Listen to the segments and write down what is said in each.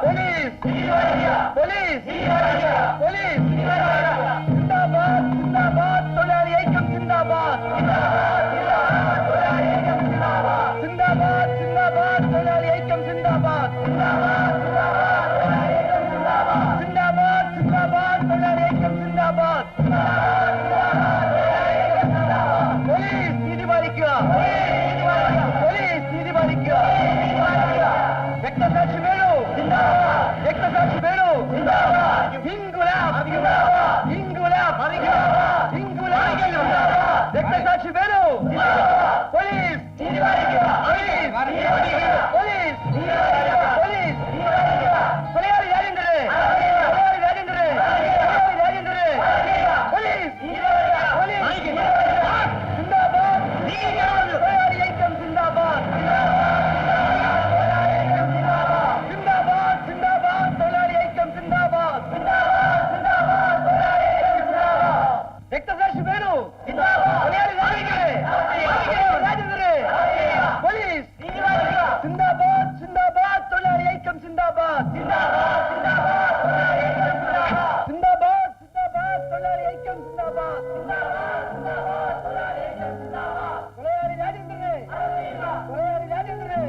Police police police സിന്ദാബാദ് സിന്ദാബാദ് തൊഴിലാളി ഐക്യം സിന്ദാബാദ് സിന്ദാബാദ് സിന്ദാബാദ് തൊഴിലാളി ഐക്യം സിന്ദാബാദ് സിന്ദാബാദ് സിന്ദാബാദ് തൊഴിലാളി ഐക്യം സിന്ദാബാദ് പോലീസ് നീതി പാലിക്കുക പോലീസ് നീതി പാലിക്കുക രക്തസാക്ഷി വേണു രക്തസാക്ഷി വേണു ഇൻകുലാബ് ഇൻകുലാബ് ഇൻകുലാബ് രക്തസാക്ഷി Venu police police police police കൊലയാളി രാജേന്ദ്രനെ കൊലയാളി രാജേന്ദ്രനെ കൊലയാളി രാജേന്ദ്രനെ പോലീസ് പോലീസ് സിന്ദാബാദ് കൊലയാളി ഐക്യം സിന്ദാബാദ് സിന്ദാബാദ് സിന്ദാബാദ് തൊഴിലാളി ഐക്യം സിന്ദാബാദ് രക്തസാക്ഷി വേണു കൊലയാളി രാജേന്ദ്രനെ പോലീസ് സിന്ദാബാദ് സിന്ദാബാദ് തൊഴിലാളി ഐക്യം സിന്ദാബാദ് സിന്ദാബാദ് സിന്ദാബാദ് തൊഴിലാളി ഐക്യം സിന്ദാബാദ് കൊലയാളി രാജേന്ദ്രനെ കൊലയാളി രാജേന്ദ്രനെ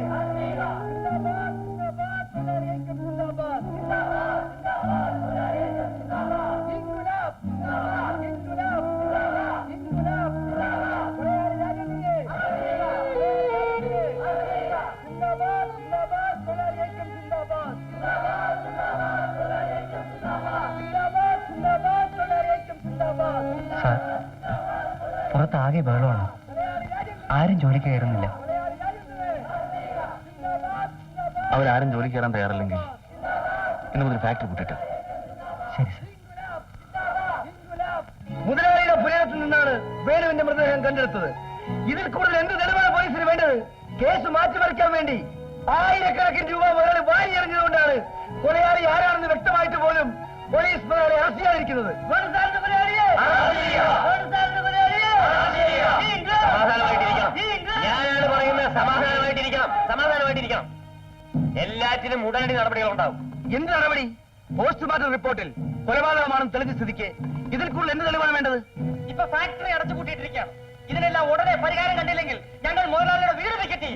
സിന്ദാബാദ് സിന്ദാബാദ് തൊഴിലാളി ഐക്യം സിന്ദാബാദ് ഇൻകുലാബ് ഇൻകുലാബ് ഇൻകുലാബ് കൊലയാളി രാജേന്ദ്രനെ സിന്ദാബാദ് സിന്ദാബാദ് തൊഴിലാളി ഐക്യം സിന്ദാബാദ് സിന്ദാബാദ് സിന്ദാബാദ് തൊഴിലാളി ഐക്യം സിന്ദാബാദ് സാർ, പുറത്താകെ ബഹളമാണ്. ആരും ജോലിക്ക് കയറുന്നില്ല. അവരാരും ജോലിക്ക് കയറാൻ തയ്യാറല്ലെങ്കിൽ ഇന്ന് മുതൽ ഫാക്ടറി കൂട്ടിട്ട്. ശരി സാർ. മുതലാളിയുടെ പുരയത്തിൽ നിന്നാണ് വേണുവിന്റെ മൃതദേഹം കണ്ടെടുത്തത്. ഇതിൽ കൂടുതൽ എന്ത് തെളിവാണ് പോലീസിന് വേണ്ടത്? കേസ് മാറ്റിമറിക്കാൻ വേണ്ടി ആയിരക്കണക്കിന് രൂപ മുതലാളി വാരി എറിഞ്ഞതുകൊണ്ടാണ് കൊലയാളി ആരാണെന്ന് വ്യക്തമായിട്ട് പോലും പോലീസ് മുതലാളി അറസ്റ്റ് ചെയ്യാതിരിക്കുന്നത്. ഞാനാണ് പറയുന്നത് സമാധാനമായിട്ടിരിക്കണം, സമാധാനമായിട്ടിരിക്കണം. എല്ലാറ്റിനും ഉടനടി നടപടികൾ ഉണ്ടാവും. എന്ത് നടപടി? പോസ്റ്റ്മോർട്ടം റിപ്പോർട്ടിൽ കൊലപാതകമാണെന്ന് തെളിഞ്ഞ സ്ഥിതിക്ക് ഇതിൽ കൂടുതൽ എന്ത് തെളിവാണ് വേണ്ടത്? ഇപ്പൊ ഫാക്ടറി അടച്ചുപൂട്ടിയിട്ടിരിക്കുകയാണ്. ഇതിനെല്ലാം ഉടനെ പരിഹാരം കണ്ടില്ലെങ്കിൽ ഞങ്ങൾ മുതലാളിയുടെ വീട് വെക്കത്തി.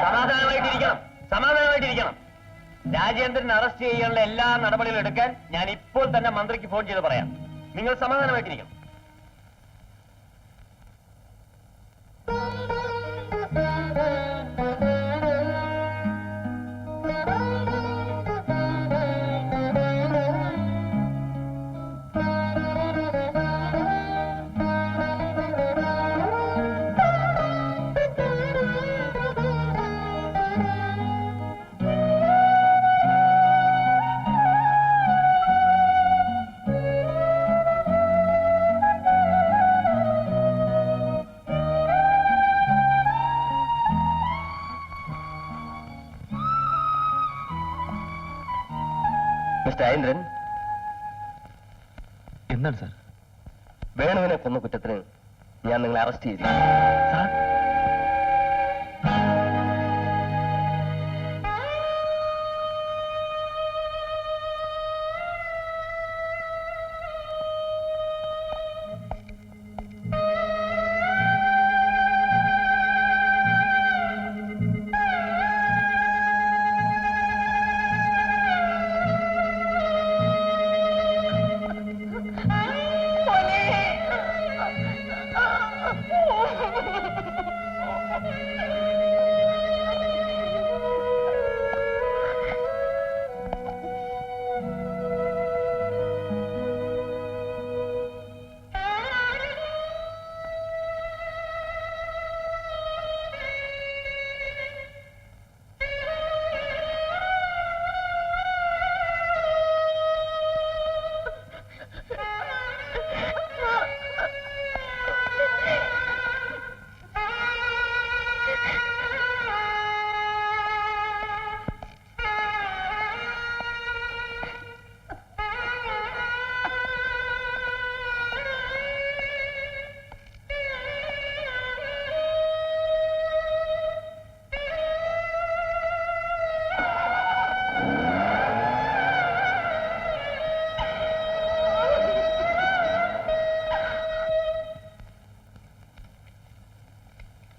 സമാധാനമായിട്ടിരിക്കണം, സമാധാനമായിട്ടിരിക്കണം. രാജേന്ദ്രൻ അറസ്റ്റ് ചെയ്യാനുള്ള എല്ലാ നടപടികളും എടുക്കാൻ ഞാൻ ഇപ്പോൾ തന്നെ മന്ത്രിക്ക് ഫോൺ ചെയ്ത് പറയാം. നിങ്ങൾ സമാധാനമായിട്ടിരിക്കണം. മിസ്റ്റർ ഐന്ദ്രൻ, എന്താണ് സാർ? വേണുവിനെ കൊന്ന കുറ്റത്തിന് ഞാൻ നിങ്ങളെ അറസ്റ്റ് ചെയ്തിരിക്കുന്നു. Sir,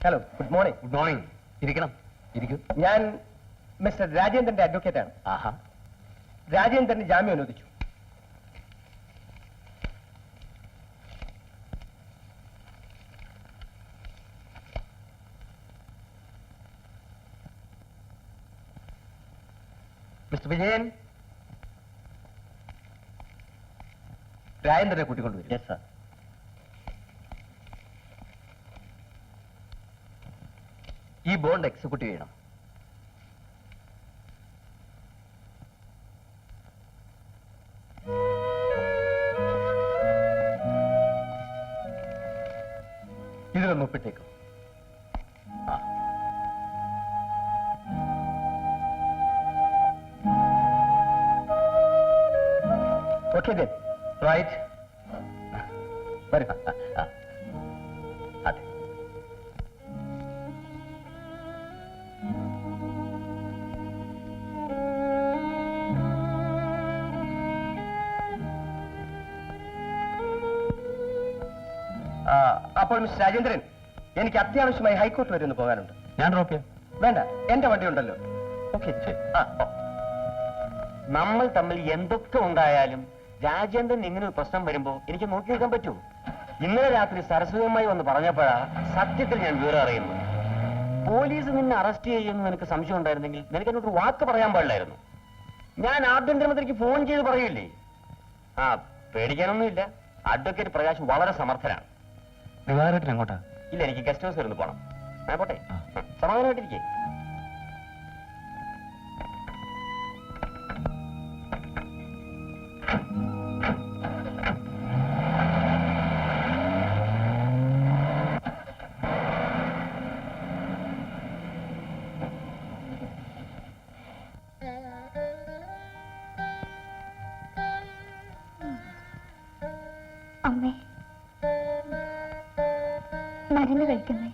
hello, good morning. Good morning. ഇരിക്കണം, ഇരിക്കൂ. ഞാൻ മിസ്റ്റർ രാജേന്ദ്രന്റെ അഡ്വക്കേറ്റ് ആണ്. ആഹാ. രാജേന്ദ്രന് ജാമ്യം അനുവദിച്ചു. മിസ്റ്റർ വിജയൻ, രാജേന്ദ്രനെ കൂട്ടിക്കൊണ്ടുവരും. Yes sir. ഈ ബോണ്ട് എക്സിക്യൂട്ട് ചെയ്യണം. ഇതിലൊന്ന് ഒപ്പിട്ടേക്കും. Okay then. റൈറ്റ്. വരും. അതെ. അപ്പോൾ മിസ്റ്റർ രാജേന്ദ്രൻ, എനിക്ക് അത്യാവശ്യമായി ഹൈക്കോർട്ട് വരെ ഒന്ന് പോകാനുണ്ട്. ഞാൻ ഡ്രോപ്പ് ചെയ്യാം. വേണ്ട, എന്റെ വണ്ടി ഉണ്ടല്ലോ. ഓക്കെ, ശരി. നമ്മൾ തമ്മിൽ എന്തൊക്കെ ഉണ്ടായാലും രാജേന്ദ്രൻ ഇങ്ങനെ ഒരു പ്രശ്നം വരുമ്പോ എനിക്ക് നോക്കി നിൽക്കാൻ പറ്റൂ? ഇന്നലെ രാത്രി സരസ്വതമായി വന്ന് പറഞ്ഞപ്പോഴാ സത്യത്തിൽ ഞാൻ വിവരം അറിയുന്നു. പോലീസ് നിന്നെ അറസ്റ്റ് ചെയ്യുമെന്ന് നിനക്ക് സംശയം ഉണ്ടായിരുന്നെങ്കിൽ നിനക്ക് എന്നോട് വാക്ക് പറയാൻ പാടില്ലായിരുന്നു. ഞാൻ ആഭ്യന്തരമന്ത്രിക്ക് ഫോൺ ചെയ്ത് പറയൂലേ. പേടിക്കാനൊന്നുമില്ല. അഡ്വക്കേറ്റ് പ്രകാശ് വളരെ സമർത്ഥനാണ്. ദിവാകരേട്ടൻ എങ്ങോട്ടാ? ഇല്ല, എനിക്ക് ഗസ്റ്റ് ഹൗസ് വരുന്നു പോണം. ഞാൻ പോട്ടെ. ആ. സമാധാനമായിട്ടിരിക്കേ. അമ്മേ, മരുന്ന് കഴിക്കുന്നേ.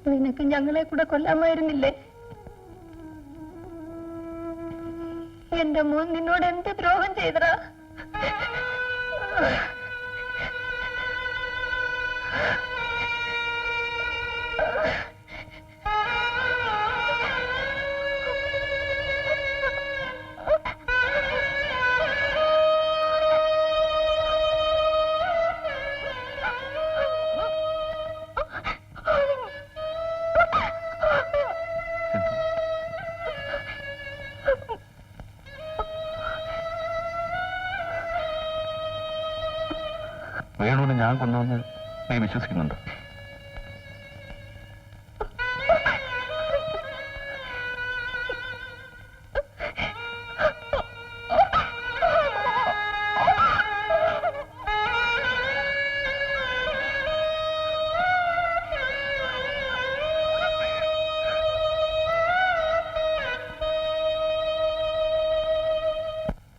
നിനക്ക് ഞങ്ങളെ കൂടെ കൊല്ലാമായിരുന്നില്ലേ? എന്റെ മോൻ നിന്നോട് എന്ത് ദ്രോഹം ചെയ്തടാ? വേണുവിനെ ഞാൻ കൊണ്ടുവന്ന് നീ വിശ്വസിക്കുന്നുണ്ടോ?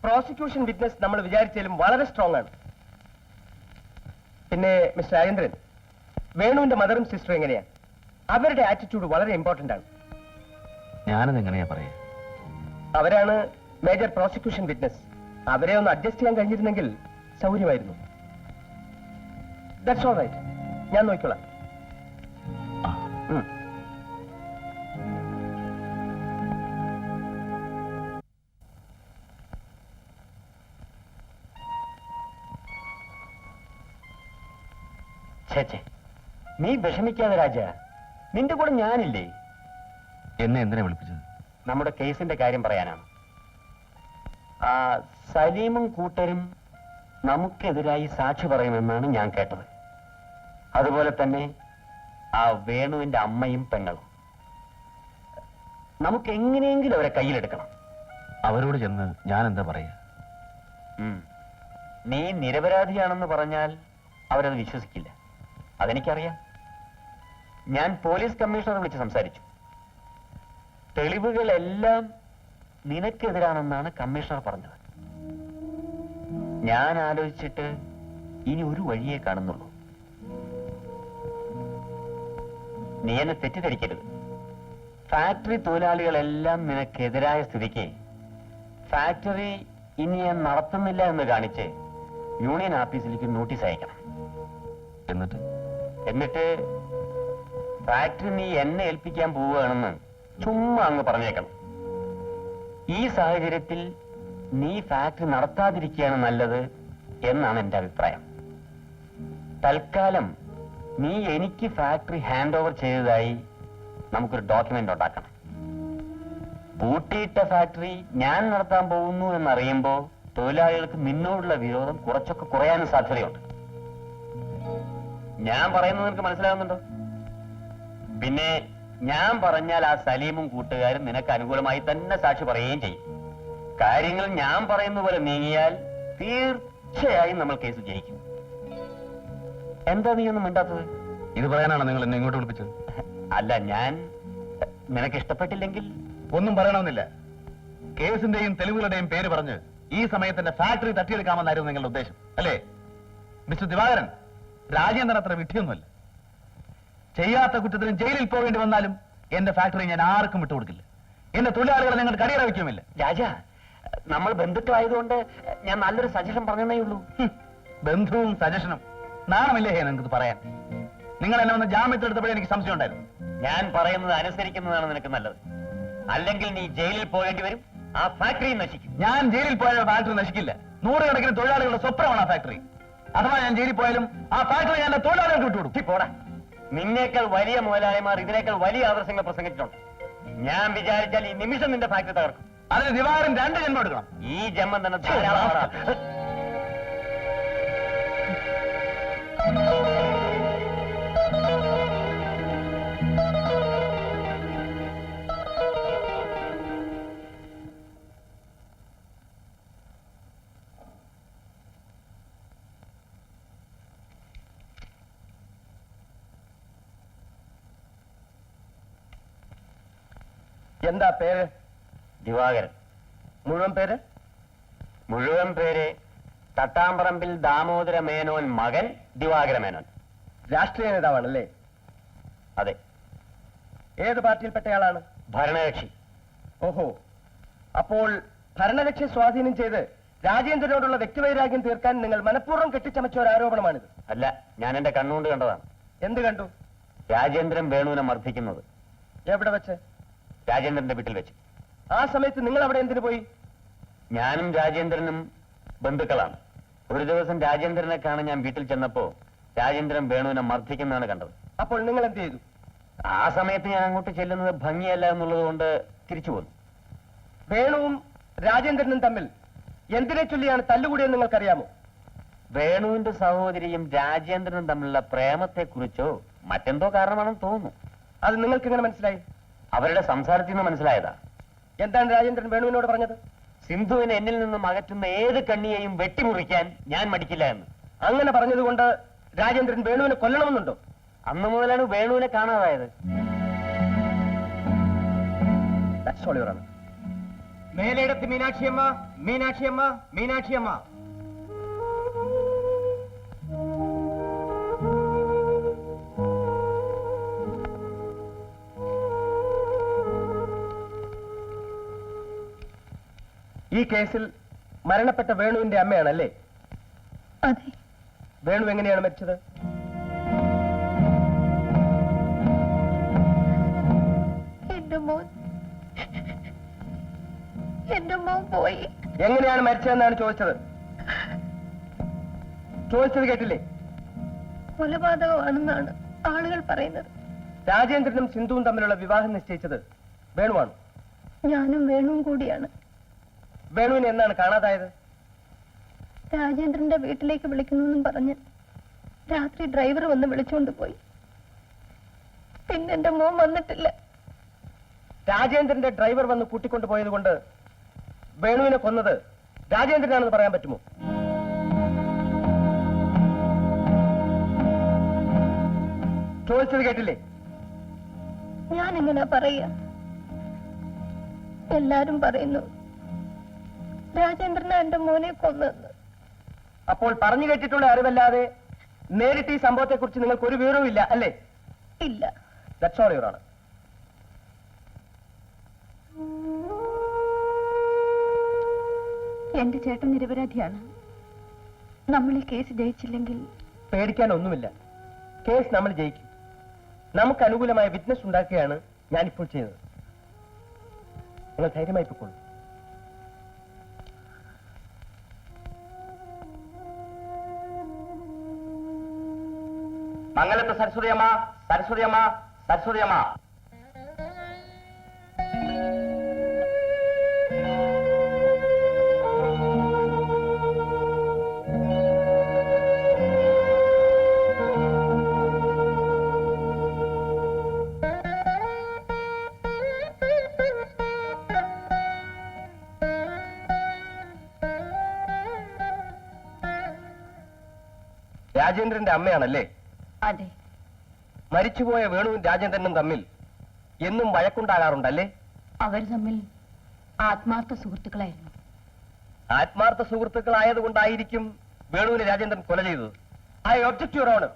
പ്രോസിക്യൂഷൻ വിറ്റ്നസ് നമ്മൾ വിചാരിച്ചാലും വളരെ സ്ട്രോങ് ആണ്. പിന്നെ മിസ്റ്റർ രാജേന്ദ്രൻ, വേണുവിന്റെ മദറും സിസ്റ്ററും എങ്ങനെയാ? അവരുടെ ആറ്റിറ്റ്യൂഡ് വളരെ ഇമ്പോർട്ടന്റ് ആണ്. ഞാനത് എങ്ങനെയാ പറയാ? അവരാണ് മേജർ പ്രോസിക്യൂഷൻ വിറ്റ്നസ്. അവരെ ഒന്ന് അഡ്ജസ്റ്റ് ചെയ്യാൻ കഴിഞ്ഞിരുന്നെങ്കിൽ സൗകര്യമായിരുന്നു. That's all right. ഞാൻ നോക്കിക്കോളാം. ഛേ, നീ വിഷമിക്കാതെ രാജ. നിന്റെ കൂടെ ഞാനില്ലേ? എന്നെ എന്തിനാ വിളിപ്പിച്ചത്? നമ്മുടെ കേസിന്റെ കാര്യം പറയാനാണ്. സലീമും കൂട്ടരും നമുക്കെതിരായി സാക്ഷി പറയുമെന്നാണ് ഞാൻ കേട്ടത്. അതുപോലെ തന്നെ ആ വേണുവിന്റെ അമ്മയും പെങ്ങളും. നമുക്ക് എങ്ങനെയെങ്കിലും അവരെ കയ്യിലെടുക്കണം. അവരോട് ചെന്ന് ഞാൻ എന്താ പറയാ? നീ നിരപരാധിയാണെന്ന് പറഞ്ഞാൽ അവരത് വിശ്വസിക്കില്ല. അതെനിക്കറിയാം. ഞാൻ പോലീസ് കമ്മീഷണറെ വിളിച്ച് സംസാരിച്ചു. തെളിവുകളെല്ലാം നിനക്കെതിരാണെന്നാണ് കമ്മീഷണർ പറഞ്ഞത്. ഞാൻ ആലോചിച്ചിട്ട് ഇനി ഒരു വഴിയേ കാണുന്നുള്ളൂ. നീ എന്നെ തെറ്റിദ്ധരിക്കരുത്. ഫാക്ടറി തൊഴിലാളികളെല്ലാം നിനക്കെതിരായ സ്ഥിതിക്ക് ഫാക്ടറി ഇനി ഞാൻ നടത്തുന്നില്ല എന്ന് കാണിച്ച് യൂണിയൻ ഓഫീസിലേക്ക് നോട്ടീസ് അയക്കണം. എന്നിട്ട് ഫാക്ടറി നീ എന്നെ ഏൽപ്പിക്കാൻ പോവുകയാണെന്ന് ചുമ്മാ അങ്ങ് പറഞ്ഞേക്കണം. ഈ സാഹചര്യത്തിൽ നീ ഫാക്ടറി നടത്താതിരിക്കുകയാണ് നല്ലത് എന്നാണ് എന്റെ അഭിപ്രായം. തൽക്കാലം നീ എനിക്ക് ഫാക്ടറി ഹാൻഡ് ഓവർ ചെയ്തതായി നമുക്കൊരു ഡോക്യുമെന്റ് ഉണ്ടാക്കണം. പൂട്ടിയിട്ട ഫാക്ടറി ഞാൻ നടത്താൻ പോകുന്നു എന്നറിയുമ്പോ തൊഴിലാളികൾക്ക് നിന്നോടുള്ള വിരോധം കുറച്ചൊക്കെ കുറയാനും സാധ്യതയുണ്ട്. ഞാൻ പറയുന്നത് നിനക്ക് മനസ്സിലാവുന്നുണ്ടോ? പിന്നെ ഞാൻ പറഞ്ഞാൽ ആ സലീമും കൂട്ടുകാരും നിനക്ക് അനുകൂലമായി തന്നെ സാക്ഷി പറയുകയും ചെയ്യും. കാര്യങ്ങൾ ഞാൻ പറയുന്ന പോലെ നീങ്ങിയാൽ തീർച്ചയായും നമ്മൾ കേസ് ജയിക്കും. എന്താ നീ ഒന്നും മിണ്ടാത്തത്? ഇത് പറയാനാണോ നിങ്ങൾ എന്നെ ഇങ്ങോട്ട് വിളിപ്പിച്ചത്? അല്ല, ഞാൻ നിനക്ക് ഇഷ്ടപ്പെട്ടില്ലെങ്കിൽ ഒന്നും പറയണമെന്നില്ല. കേസിന്റെയും തെളിവുകളുടെയും പേര് പറഞ്ഞ് ഈ സമയത്തിന്റെ ഫാക്ടറി തട്ടിയെടുക്കാമെന്നായിരുന്നു നിങ്ങളുടെ ഉദ്ദേശം, അല്ലേ? മിസ്റ്റർ ദിവാകരൻ, രാജേന്ദ്രൻ അത്ര വിഡ്ഢിയൊന്നുമല്ല. ചെയ്യാത്ത കുറ്റത്തിന് ജയിലിൽ പോകേണ്ടി വന്നാലും എന്റെ ഫാക്ടറി ഞാൻ ആർക്കും വിട്ടുകൊടുക്കില്ല. എന്റെ തൊഴിലാളികളെ നിങ്ങൾ കടിയറ വയ്ക്കുമില്ല. രാജ, നമ്മൾ ബന്ധുക്കളായതുകൊണ്ട് ഞാൻ നല്ലൊരു സജഷൻ പറഞ്ഞതേ ഉള്ളൂ. ബന്ധുവും സജഷനും നാണമില്ലേ നിങ്ങൾക്ക് പറയാൻ? നിങ്ങൾ എന്നെ ഒന്ന് ജാമ്യത്തിലെടുത്തപ്പോഴേ എനിക്ക് സംശയം ഉണ്ടായിരുന്നു. ഞാൻ പറയുന്നത് അനുസരിക്കുന്നതാണ് നിനക്ക് നല്ലത്. അല്ലെങ്കിൽ നീ ജയിലിൽ പോകേണ്ടി വരും, ആ ഫാക്ടറി നശിക്കും. ഞാൻ ജയിലിൽ പോയാൽ ഫാക്ടറി നശിക്കില്ല. നൂറുകണക്കിന് തൊഴിലാളികളുടെ സ്വപ്നമാണ് ആ ഫാക്ടറി. അഥവാ ഞാൻ ജയിലിൽ പോയാലും ആ ഫാക്ടറി ഞാൻ തൊഴിലാളികൾക്ക് വിട്ടുകൊടുക്കും. പോടാ, നിന്നേക്കാൾ വലിയ മുതലാളിമാർ ഇതിനേക്കാൾ വലിയ ആദർശങ്ങൾ പ്രസംഗിച്ചിട്ടുണ്ട്. ഞാൻ വിചാരിച്ചാൽ ഈ നിമിഷം നിന്റെ ഫാക്ടറി തകർക്കും. അതിന് ദിവാകരൻ 2 ജന്മം എടുക്കണം. ഈ ജന്മം തന്നെ ധാരാളമാണ്. എന്താ പേര്? ദിവാകരൻ. മുഴുവൻ പേര്? മുഴുവൻ പേര് തട്ടാമ്പറമ്പിൽ ദാമോദര മേനോൻ, മകൻ ദിവാകര മേനോൻ. രാഷ്ട്രീയ നേതാവാണല്ലേ? അതെ. ഏത് പാർട്ടിയിൽപ്പെട്ടയാളാണ്? ഭരണകക്ഷി. ഓഹോ, അപ്പോൾ ഭരണകക്ഷി സ്വാധീനം ചെയ്ത് രാജേന്ദ്രനോടുള്ള വ്യക്തിവൈരാഗ്യം തീർക്കാൻ നിങ്ങൾ മനഃപൂർവ്വം കെട്ടിച്ചമച്ച ഒരു ആരോപണമാണിത്. അല്ല, ഞാൻ എന്റെ കണ്ണുകൊണ്ട് കണ്ടതാണ്. എന്ത് കണ്ടു? രാജേന്ദ്രൻ വേണുവിനെ മർദ്ദിക്കുന്നത്. എവിടെ വെച്ച്? രാജേന്ദ്രന്റെ വീട്ടിൽ വെച്ച്. ആ സമയത്ത് നിങ്ങൾ അവിടെ എന്തിനു പോയി? ഞാനും രാജേന്ദ്രനും ബന്ധുക്കളാണ്. ഒരു ദിവസം രാജേന്ദ്രനെ കാണാൻ ഞാൻ വീട്ടിൽ ചെന്നപ്പോ രാജേന്ദ്രൻ വേണുവിനെ മർദ്ദിക്കുന്നതാണ് കണ്ടത്. അപ്പോൾ നിങ്ങൾ എന്ത് ചെയ്തു? ആ സമയത്ത് ഞാൻ അങ്ങോട്ട് ചെല്ലുന്നത് ഭംഗിയല്ല എന്നുള്ളത് കൊണ്ട് തിരിച്ചു പോന്നു. വേണുവും രാജേന്ദ്രനും തമ്മിൽ എന്തിനെ ചൊല്ലിയാണ് തല്ലുകൂടിയെന്ന് നിങ്ങൾക്കറിയാമോ? വേണുവിന്റെ സഹോദരിയും രാജേന്ദ്രനും തമ്മിലുള്ള പ്രേമത്തെക്കുറിച്ചോ മറ്റെന്തോ കാരണമാണെന്ന് തോന്നുന്നു. അത് നിങ്ങൾക്ക് എങ്ങനെ മനസ്സിലായി? അവരുടെ സംസാരത്തിൽ നിന്ന് മനസ്സിലായതാ. എന്താണ് രാജേന്ദ്രൻ വേണുവിനോട് പറഞ്ഞത്? സിന്ധുവിനെ എന്നിൽ നിന്നും അകറ്റുന്ന ഏത് കണ്ണിയെയും വെട്ടിമുറിക്കാൻ ഞാൻ മടിക്കില്ല എന്ന്. അങ്ങനെ പറഞ്ഞതുകൊണ്ട് രാജേന്ദ്രൻ വേണുവിനെ കൊല്ലണമെന്നുണ്ടോ? അന്ന് മുതലാണ് വേണുവിനെ കാണാതായത്. മേലേടത്ത് മീനാക്ഷിയമ്മ, മീനാക്ഷിയമ്മ, മീനാക്ഷിയമ്മ. ഈ കേസിൽ മരണപ്പെട്ട വേണുവിന്റെ അമ്മയാണല്ലേ? അതെ. വേണു എങ്ങനെയാണ് മരിച്ചത്? എന്റെ മോൻ പോയി. എങ്ങനെയാണ് മരിച്ചതെന്നാണ് ചോദിച്ചത്. ചോദിച്ചത് കേട്ടില്ലേ? കൊലപാതകമാണെന്നാണ് ആളുകൾ പറയുന്നത്. രാജേന്ദ്രനും സിന്ധുവും തമ്മിലുള്ള വിവാഹം നിശ്ചയിച്ചത് വേണുവാണ്. ഞാനും വേണുവും കൂടിയാണ്. വേണുവിനെ എന്നാണ് കാണാതായത്? രാജേന്ദ്രന്റെ വീട്ടിലേക്ക് വിളിക്കുന്നു പറഞ്ഞ് രാത്രി ഡ്രൈവർ വന്ന് വിളിച്ചുകൊണ്ട് പോയി. പിന്നെ എന്റെ മോൻ വന്നിട്ടില്ല. രാജേന്ദ്രന്റെ ഡ്രൈവർ വന്ന് കൂട്ടിക്കൊണ്ടു പോയത് കൊണ്ട് വേണുവിനെ കൊന്നത് രാജേന്ദ്രനാണെന്ന് പറയാൻ പറ്റുമോ? ചോദിച്ചത് കേട്ടില്ലേ? ഞാൻ എങ്ങനെ പറയാ? എല്ലാരും പറയുന്നു രാജേന്ദ്രനാ എന്റെ മോനെ കൊന്നെന്ന്. അപ്പോൾ പറഞ്ഞു കേട്ടിട്ടുള്ള അറിവല്ലാതെ നേരിട്ട് ഈ സംഭവത്തെ കുറിച്ച് നിങ്ങൾക്ക് ഒരു വിവരവും ഇല്ല അല്ലേ? ഇല്ല. That's all your honour. എന്റെ ചേട്ടൻ നിരപരാധിയാണ്. നമ്മൾ ഈ കേസ് ജയിച്ചില്ലെങ്കിൽ പേടിക്കാനൊന്നുമില്ല. കേസ് നമ്മൾ ജയിക്കും. നമുക്ക് അനുകൂലമായ വിറ്റ്നസ് ഉണ്ടാക്കുകയാണ് ഞാനിപ്പോൾ ചെയ്തത്. നിങ്ങൾ ധൈര്യമായി പൊക്കോളൂ. മംഗലത്ത് സരസ്വതിയമ്മ, സരസ്വതിയമ്മ, സരസ്വതിയമ്മ. രാജേന്ദ്രന്റെ അമ്മയാണല്ലേ? അതെ. മരിച്ചുപോയ വേണുവും രാജേന്ദ്രനും തമ്മിൽ എന്നും വഴക്കുണ്ടാകാറുണ്ടല്ലേ? അവർ തമ്മിൽ ആത്മാർത്ഥ സുഹൃത്തുക്കളായിരുന്നു. ആത്മാർത്ഥ സുഹൃത്തുക്കളായതുകൊണ്ടായിരിക്കും വേണുവിനെ രാജേന്ദ്രൻ കൊല ചെയ്തത്. I object your honour.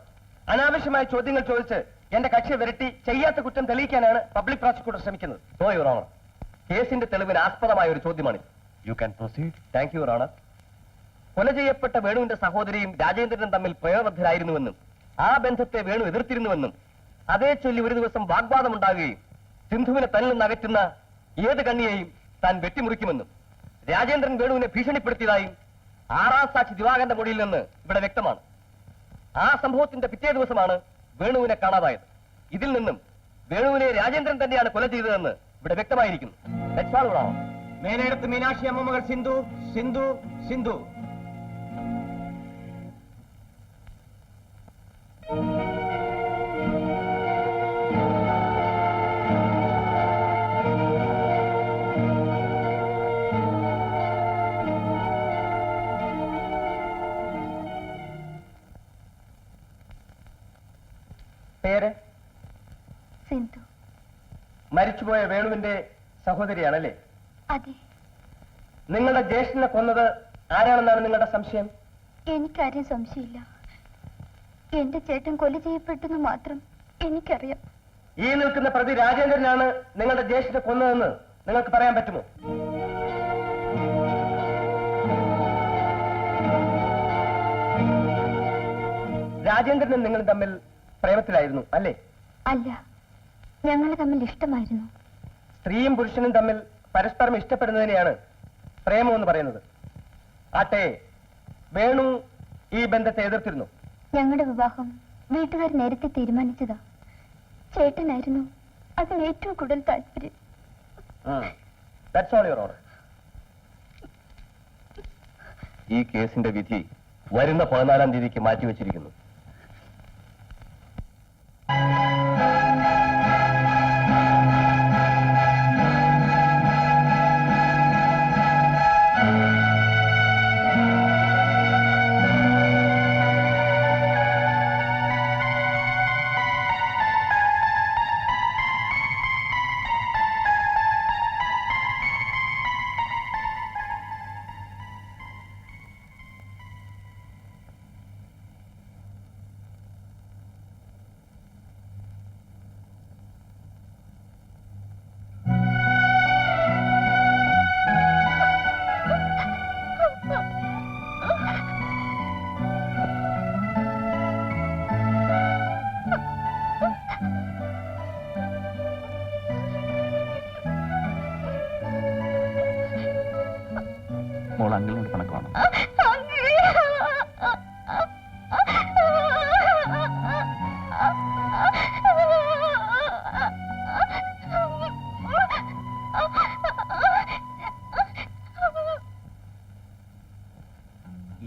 അനാവശ്യമായ ചോദ്യങ്ങൾ ചോദിച്ച് എന്റെ കക്ഷിയെ വിരട്ടി ചെയ്യാത്ത കുറ്റം തെളിയിക്കാനാണ് പബ്ലിക് പ്രോസിക്യൂട്ടർ ശ്രമിക്കുന്നത്. No your honour. കേസിന്റെ തെളിവിന് ആസ്പദമായ ഒരു ചോദ്യമാണിത്. You can proceed. Thank you your honour. കൊല ചെയ്യപ്പെട്ട വേണുവിന്റെ സഹോദരിയും രാജേന്ദ്രനും തമ്മിൽ പ്രേമബദ്ധരായിരുന്നുവെന്നും ആ ബന്ധത്തെ വേണു എതിർത്തിരുന്നുവെന്നും അതേ ചൊല്ലി ഒരു ദിവസം വാഗ്വാദമുണ്ടാകുകയും സിന്ധുവിനെ തന്നിൽ നിന്ന് അകറ്റുന്ന ഏത് കണ്ണിയെയും താൻ വെട്ടിമുറിക്കുമെന്നും രാജേന്ദ്രൻ വേണുവിനെ ഭീഷണിപ്പെടുത്തിയതായും ആറാം സാക്ഷി ദിവാകരന്റെ മൊഴിയിൽ നിന്ന് ഇവിടെ വ്യക്തമാണ്. ആ സംഭവത്തിന്റെ പിറ്റേ ദിവസമാണ് വേണുവിനെ കാണാതായത്. ഇതിൽ നിന്നും വേണുവിനെ രാജേന്ദ്രൻ തന്നെയാണ് കൊല ചെയ്തതെന്ന് ഇവിടെ വ്യക്തമായിരിക്കുന്നു. മേനേടത്ത് മീനാക്ഷി അമ്മമകൾ സിന്ധു, സിന്ധു, സിന്ധു. പേര്? സിന്ധു. മരിച്ചുപോയ വേണുവിന്റെ സഹോദരിയാണല്ലേ? അതെ. നിങ്ങളുടെ ജ്യേഷ്ഠനെ കൊന്നത് ആരാണെന്നാണ് നിങ്ങളുടെ സംശയം? എനിക്കാരും സംശയമില്ല. എന്റെ ചേട്ടൻ കൊല ചെയ്യപ്പെട്ടെന്ന് മാത്രം എനിക്കറിയാം. ഈ നിൽക്കുന്ന പ്രതി രാജേന്ദ്രനാണ് നിങ്ങളുടെ ജ്യേഷ്ഠനെ കൊന്നതെന്ന് നിങ്ങൾക്ക് പറയാൻ പറ്റുമോ? രാജേന്ദ്രനും നിങ്ങൾ തമ്മിൽ പ്രേമത്തിലായിരുന്നു അല്ലേ? അല്ല, ഞങ്ങൾ തമ്മിൽ ഇഷ്ടമായിരുന്നു. സ്ത്രീയും പുരുഷനും തമ്മിൽ പരസ്പരം ഇഷ്ടപ്പെടുന്നതിനെയാണ് പ്രേമം എന്ന് പറയുന്നത്. ആട്ടെ, വേണു ഈ ബന്ധത്തെ എതിർത്തിരുന്നു? ഞങ്ങളുടെ വിവാഹം വീട്ടുകാർ നേരത്തെ തീരുമാനിച്ചതാ. ചേട്ടനായിരുന്നു അതിന് ഏറ്റവും കൂടുതൽ താല്പര്യം. That's all, Your Honor. ഈ കേസിന്റെ വിധി വരുന്ന 14-ാം തീയതിക്ക് മാറ്റിവെച്ചിരിക്കുന്നു. മോൾ അങ്കിളിനോട് കണക്കാണ്.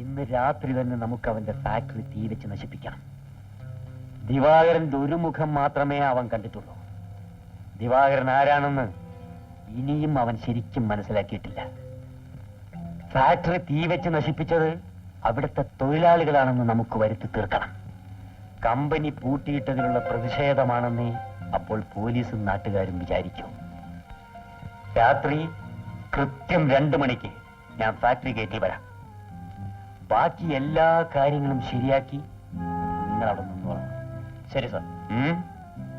ഇന്ന് രാത്രി തന്നെ നമുക്ക് അവന്റെ ഫാക്ടറി തീ വെച്ച് നശിപ്പിക്കാം. ദിവാകരന്റെ ഒരു മുഖം മാത്രമേ അവൻ കണ്ടിട്ടുള്ളൂ. ദിവാകരൻ ആരാണെന്ന് ഇനിയും അവൻ ശരിക്കും മനസ്സിലാക്കിയിട്ടില്ല. ഫാക്ടറി തീ വെച്ച് നശിപ്പിച്ചത് അവിടുത്തെ തൊഴിലാളികളാണെന്ന് നമുക്ക് വരുത്തി തീർക്കണം. കമ്പനി പൂട്ടിയിട്ടതിലുള്ള പ്രതിഷേധമാണെന്നേ അപ്പോൾ പോലീസും നാട്ടുകാരും വിചാരിക്കും. രാത്രി കൃത്യം 2 മണിക്ക് ഞാൻ ഫാക്ടറി ഗേറ്റിൽ വരാം. ബാക്കി എല്ലാ കാര്യങ്ങളും ശരിയാക്കി നിങ്ങൾ അവിടെ നിന്നോളാം. ശരി സാർ.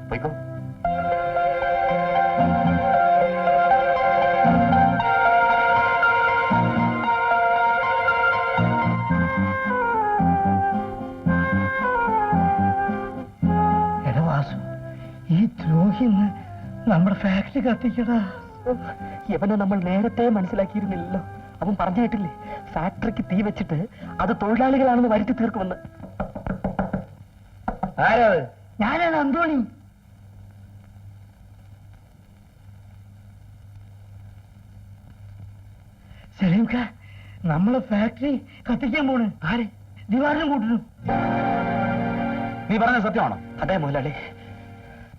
പോയിക്കോ. എടാ വാസു, ഈ ദ്രോഹിന്ന് നമ്മുടെ ഫാക്ടറി കത്തിക്കടാ. ഇവനെ നമ്മൾ നേരത്തെ മനസ്സിലാക്കിയിരുന്നില്ലല്ലോ. അവൻ പറഞ്ഞു കേട്ടില്ലേ, ഫാക്ടറിക്ക് തീ വെച്ചിട്ട് അത് തൊഴിലാളികളാണെന്ന് വരുത്തി തീർക്കുമെന്ന്. ആരാ? ഞാനാണ് അന്തോണി. സലീംക്ക, നമ്മളെ ഫാക്ടറി കത്തിക്കാൻ പോണ്. ആരെ? ദിവാറിനും കൂട്ടുന്നു. നീ പറഞ്ഞത് സത്യമാണോ? അതെ മുതലാളി.